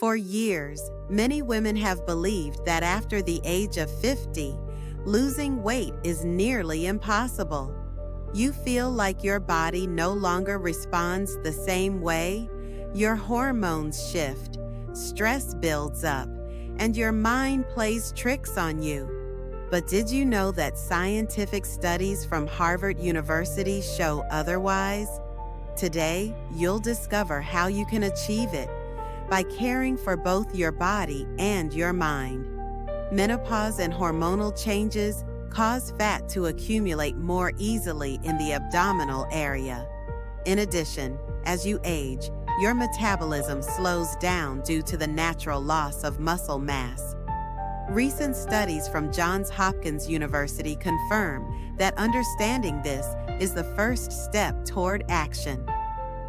For years, many women have believed that after the age of 50, losing weight is nearly impossible. You feel like your body no longer responds the same way, your hormones shift, stress builds up, and your mind plays tricks on you. But did you know that scientific studies from Harvard University show otherwise? Today, you'll discover how you can achieve it by caring for both your body and your mind. Menopause and hormonal changes cause fat to accumulate more easily in the abdominal area. In addition, as you age, your metabolism slows down due to the natural loss of muscle mass. Recent studies from Johns Hopkins University confirm that understanding this is the first step toward action.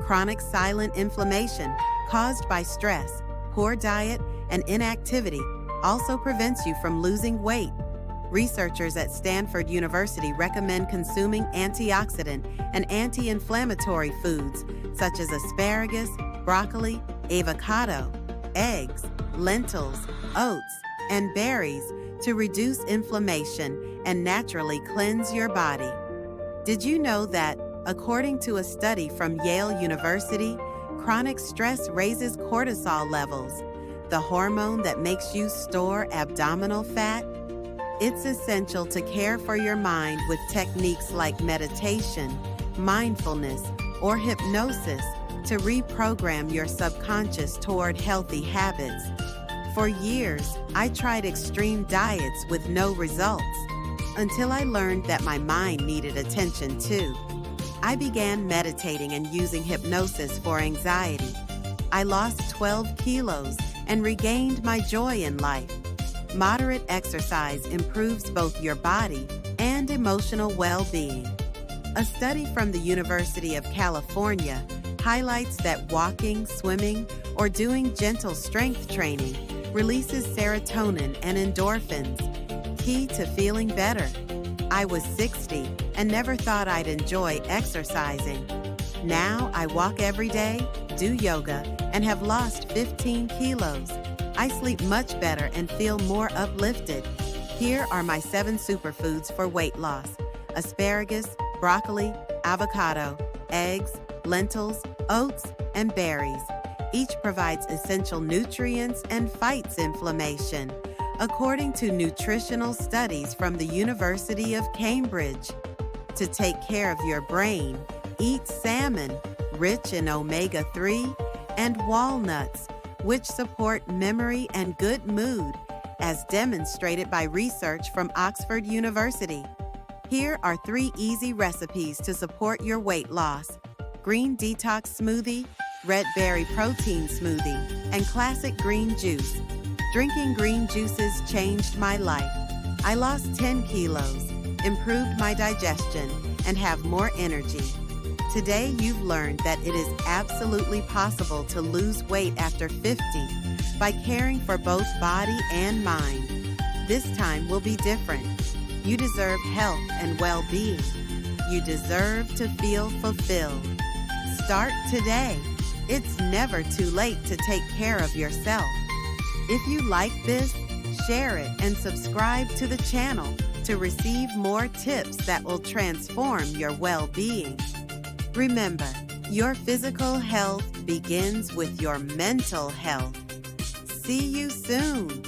Chronic silent inflammation caused by stress, poor diet, and inactivity also prevents you from losing weight. Researchers at Stanford University recommend consuming antioxidant and anti-inflammatory foods such as asparagus, broccoli, avocado, eggs, lentils, oats, and berries to reduce inflammation and naturally cleanse your body. Did you know that, according to a study from Yale University, chronic stress raises cortisol levels, the hormone that makes you store abdominal fat? It's essential to care for your mind with techniques like meditation, mindfulness, or hypnosis to reprogram your subconscious toward healthy habits. For years, I tried extreme diets with no results, until I learned that my mind needed attention too. I began meditating and using hypnosis for anxiety. I lost 12 kilos and regained my joy in life. Moderate exercise improves both your body and emotional well-being. A study from the University of California highlights that walking, swimming, or doing gentle strength training releases serotonin and endorphins, key to feeling better. I was 60 and never thought I'd enjoy exercising. Now I walk every day, do yoga, and have lost 15 kilos. I sleep much better and feel more uplifted. Here are my 7 superfoods for weight loss: asparagus, broccoli, avocado, eggs, lentils, oats, and berries. Each provides essential nutrients and fights inflammation, according to nutritional studies from the University of Cambridge. To take care of your brain, eat salmon, rich in omega-3, and walnuts, which support memory and good mood, as demonstrated by research from Oxford University. Here are 3 easy recipes to support your weight loss: green detox smoothie, red berry protein smoothie, and classic green juice. Drinking green juices changed my life. I lost 10 kilos, improved my digestion, and have more energy. Today, you've learned that it is absolutely possible to lose weight after 50 by caring for both body and mind. This time will be different. You deserve health and well-being. You deserve to feel fulfilled. Start today. It's never too late to take care of yourself. If you like this, share it and subscribe to the channel to receive more tips that will transform your well-being. Remember, your physical health begins with your mental health. See you soon.